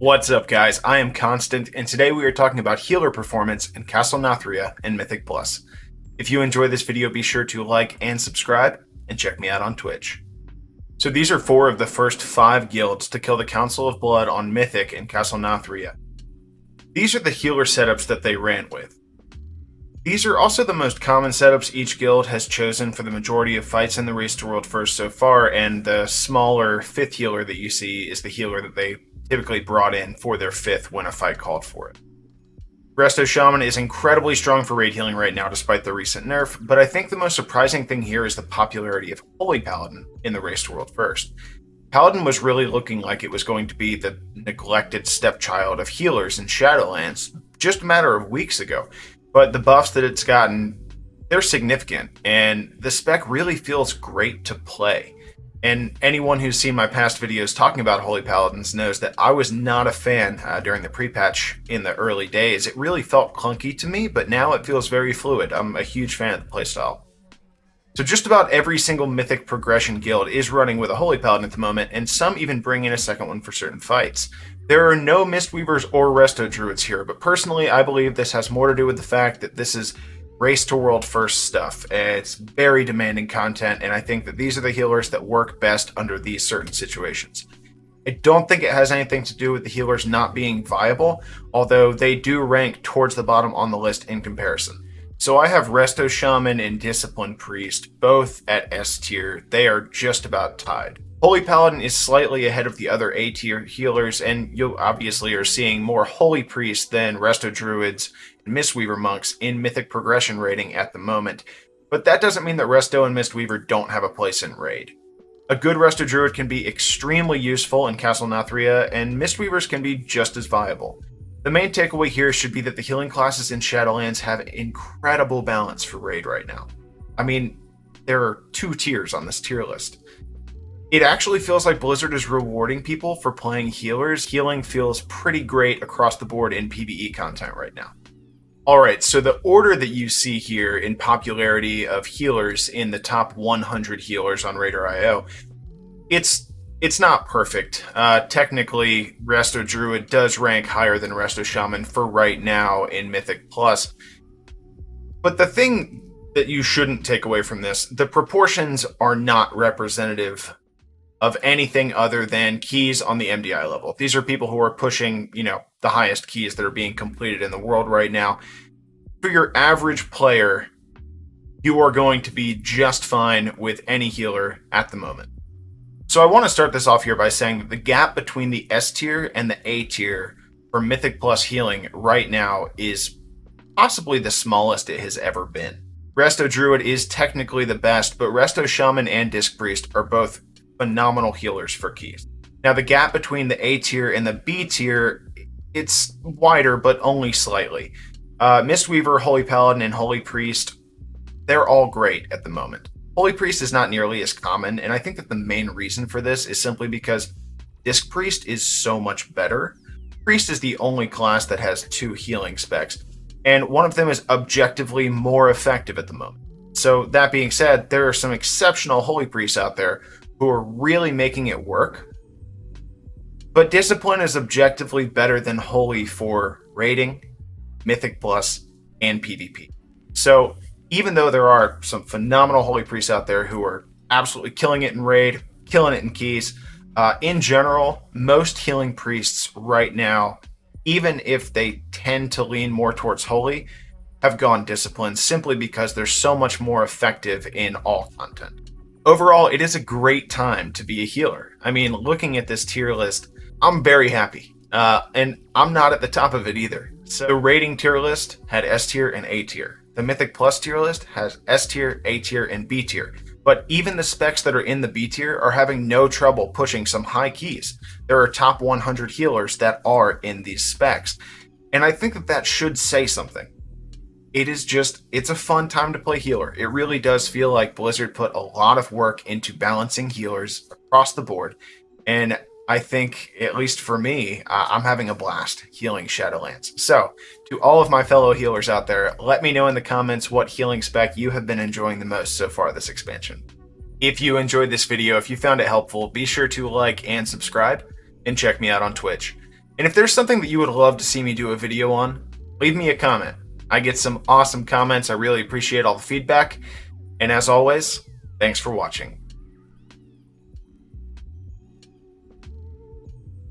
What's up, guys? I am Constant, and today we are talking about healer performance in Castle Nathria and Mythic Plus. If you enjoy this video, be sure to like and subscribe, and check me out on Twitch. So these are 4 of the first 5 guilds to kill the Council of Blood on Mythic and Castle Nathria. These are the healer setups that they ran with. These are also the most common setups each guild has chosen for the majority of fights in the Race to World First so far, and the smaller 5th healer that you see is the healer that they typically brought in for their 5th when a fight called for it. Resto Shaman is incredibly strong for raid healing right now despite the recent nerf, but I think the most surprising thing here is the popularity of Holy Paladin in the Race to World First. Paladin was really looking like it was going to be the neglected stepchild of healers in Shadowlands just a matter of weeks ago, but the buffs that it's gotten, they're significant, and the spec really feels great to play. And anyone who's seen my past videos talking about Holy Paladins knows that I was not a fan during the pre-patch in the early days. It really felt clunky to me, but now it feels very fluid. I'm a huge fan of the playstyle. So just about every single Mythic progression guild is running with a Holy Paladin at the moment, and some even bring in a second one for certain fights. There are no Mistweavers or Resto Druids here, but personally I believe this has more to do with the fact that this is Race to World First stuff. It's very demanding content, and I think that these are the healers that work best under these certain situations. I don't think it has anything to do with the healers not being viable, although they do rank towards the bottom on the list in comparison. So I have Resto Shaman and Discipline Priest both at S tier. They are just about tied. Holy Paladin is slightly ahead of the other A tier healers, and you obviously are seeing more Holy Priests than Resto Druids and Mistweaver Monks in Mythic progression rating at the moment. But that doesn't mean that Resto and Mistweaver don't have a place in raid. A good Resto Druid can be extremely useful in Castle Nathria, and Mistweavers can be just as viable. The main takeaway here should be that the healing classes in Shadowlands have incredible balance for raid right now. I mean, there are 2 tiers on this tier list. It actually feels like Blizzard is rewarding people for playing healers. Healing feels pretty great across the board in PvE content right now. Alright, so the order that you see here in popularity of healers in the top 100 healers on Raider.io, it's not perfect. Technically, Resto Druid does rank higher than Resto Shaman for right now in Mythic Plus. But the thing that you shouldn't take away from this, the proportions are not representative of anything other than keys on the MDI level. These are people who are pushing, the highest keys that are being completed in the world right now. For your average player, you are going to be just fine with any healer at the moment. So I want to start this off here by saying that the gap between the S tier and the A tier for Mythic Plus healing right now is possibly the smallest it has ever been. Resto Druid is technically the best, but Resto Shaman and Disc Priest are both phenomenal healers for keys. Now the gap between the A tier and the B tier, it's wider, but only slightly. Mistweaver, Holy Paladin, and Holy Priest, they're all great at the moment. Holy Priest is not nearly as common, and I think that the main reason for this is simply because Disc Priest is so much better. Priest is the only class that has 2 healing specs, and one of them is objectively more effective at the moment. So that being said, there are some exceptional Holy Priests out there who are really making it work. But Discipline is objectively better than Holy for raiding, Mythic Plus, and PvP. So even though there are some phenomenal Holy Priests out there who are absolutely killing it in raid, killing it in keys, in general, most healing priests right now, even if they tend to lean more towards Holy, have gone Discipline simply because they're so much more effective in all content. Overall, it is a great time to be a healer. I mean, looking at this tier list, I'm very happy. And I'm not at the top of it either. So the rating tier list had S tier and A tier. The Mythic Plus tier list has S tier, A tier, and B tier. But even the specs that are in the B tier are having no trouble pushing some high keys. There are top 100 healers that are in these specs. And I think that that should say something. It's a fun time to play healer. It really does feel like Blizzard put a lot of work into balancing healers across the board. And I think, at least for me, I'm having a blast healing Shadowlands. So, to all of my fellow healers out there, let me know in the comments what healing spec you have been enjoying the most so far this expansion. If you enjoyed this video, if you found it helpful, be sure to like and subscribe, and check me out on Twitch. And if there's something that you would love to see me do a video on, leave me a comment. I get some awesome comments. I really appreciate all the feedback. And as always, thanks for watching.